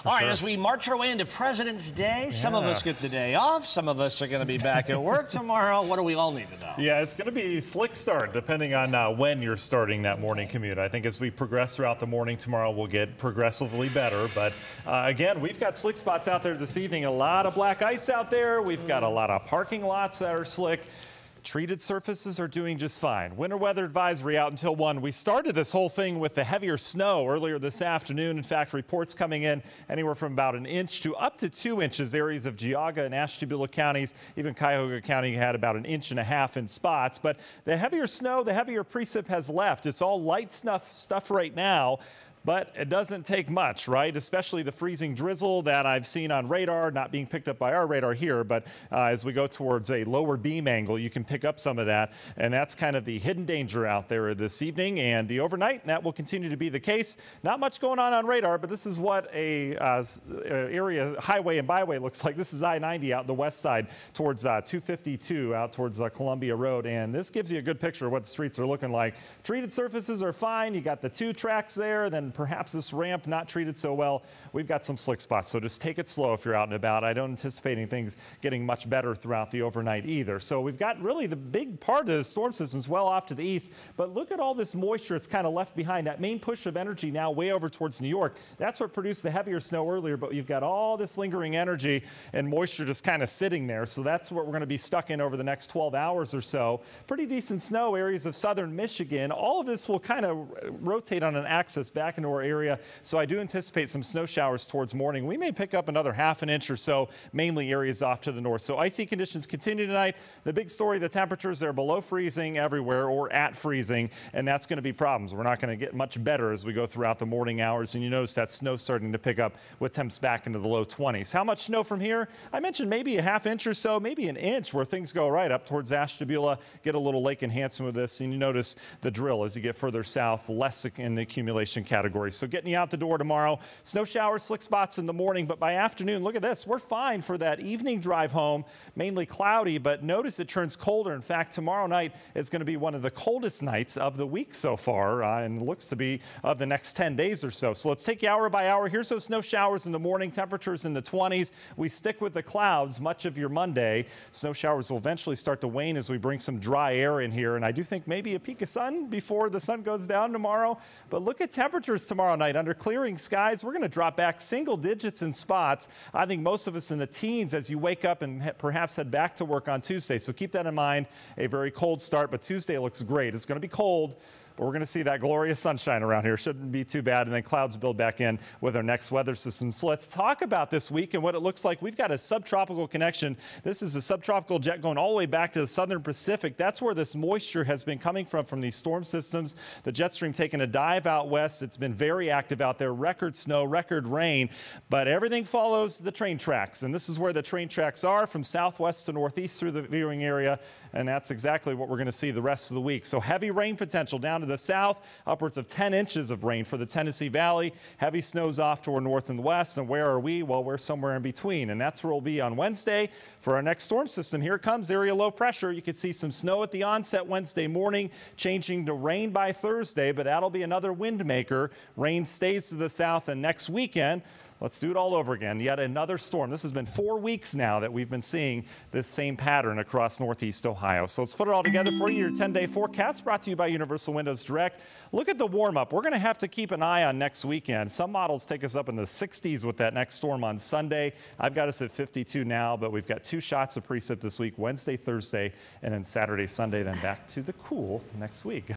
All right, as we march our way into President's Day, some of us get the day off, some of us are going to be back at work tomorrow. What do we all need to know? Yeah, it's going to be slick start depending on when you're starting that morning commute. I think as we progress throughout the morning tomorrow, we'll get progressively better. But again, we've got slick spots out there this evening. A lot of black ice out there. We've got a lot of parking lots that are slick. Treated surfaces are doing just fine. Winter weather advisory out until 1. We started this whole thing with the heavier snow earlier this afternoon. In fact, reports coming in anywhere from about an inch to up to 2 inches. Areas of Geauga and Ashtabula counties, even Cuyahoga County had about an inch and a half in spots. But the heavier snow, the heavier precip has left. It's all light stuff right now. But it doesn't take much, right? Especially the freezing drizzle that I've seen on radar, not being picked up by our radar here, but as we go towards a lower beam angle, you can pick up some of that. And that's kind of the hidden danger out there this evening and the overnight. And that will continue to be the case. Not much going on radar, but this is what a area, highway and byway looks like. This is I-90 out the west side towards 252 out towards Columbia Road. And this gives you a good picture of what the streets are looking like. Treated surfaces are fine. You got the 2 tracks there, then perhaps this ramp not treated so well. We've got some slick spots, so just take it slow if you're out and about. I don't anticipate things getting much better throughout the overnight either. So we've got really the big part of the storm system's well off to the east, but look at all this moisture it's kind of left behind. That main push of energy now way over towards New York. That's what produced the heavier snow earlier, but you've got all this lingering energy and moisture just kind of sitting there. So that's what we're going to be stuck in over the next 12 hours or so. Pretty decent snow areas of southern Michigan. All of this will kind of rotate on an axis back into our area, so I do anticipate some snow showers towards morning. We may pick up another ½ an inch or so, mainly areas off to the north. So icy conditions continue tonight. The big story, the temperatures, they're below freezing everywhere or at freezing, and that's going to be problems. We're not going to get much better as we go throughout the morning hours, and you notice that snow starting to pick up with temps back into the low 20s. How much snow from here? I mentioned maybe a ½ inch or so, maybe an inch where things go right up towards Ashtabula, get a little lake enhancement with this, and you notice the drill as you get further south, less in the accumulation category. So getting you out the door tomorrow. Snow showers, slick spots in the morning, but by afternoon, look at this. We're fine for that evening drive home, mainly cloudy, but notice it turns colder. In fact, tomorrow night is going to be one of the coldest nights of the week so far, and looks to be of the next 10 days or so. So let's take you hour by hour. Here's those snow showers in the morning, temperatures in the 20s. We stick with the clouds much of your Monday. Snow showers will eventually start to wane as we bring some dry air in here, and I do think maybe a peak of sun before the sun goes down tomorrow. But look at temperatures tomorrow night. Under clearing skies, we're going to drop back single digits in spots. I think most of us in the teens as you wake up and perhaps head back to work on Tuesday. So keep that in mind. A very cold start, but Tuesday looks great. It's going to be cold, but we're going to see that glorious sunshine around here. Shouldn't be too bad. And then clouds build back in with our next weather system. So let's talk about this week and what it looks like. We've got a subtropical connection. This is a subtropical jet going all the way back to the southern Pacific. That's where this moisture has been coming from these storm systems. The jet stream taking a dive out west. It's been very active out there. Record snow, record rain, but everything follows the train tracks. And this is where the train tracks are from southwest to northeast through the viewing area. And that's exactly what we're going to see the rest of the week. So heavy rain potential down to the south, upwards of 10 inches of rain for the Tennessee Valley. Heavy snows off toward north and west. And where are we? Well, we're somewhere in between. And that's where we'll be on Wednesday for our next storm system. Here it comes, area low pressure. You can see some snow at the onset Wednesday morning, changing to rain by Thursday, but that'll be another wind maker. Rain stays to the south, and next weekend, let's do it all over again. Yet another storm. This has been 4 weeks now that we've been seeing this same pattern across northeast Ohio. So let's put it all together for you. Your 10-day forecast brought to you by Universal Windows Direct. Look at the warm-up. We're going to have to keep an eye on next weekend. Some models take us up in the 60s with that next storm on Sunday. I've got us at 52 now, but we've got 2 shots of precip this week, Wednesday, Thursday, and then Saturday, Sunday, then back to the cool next week.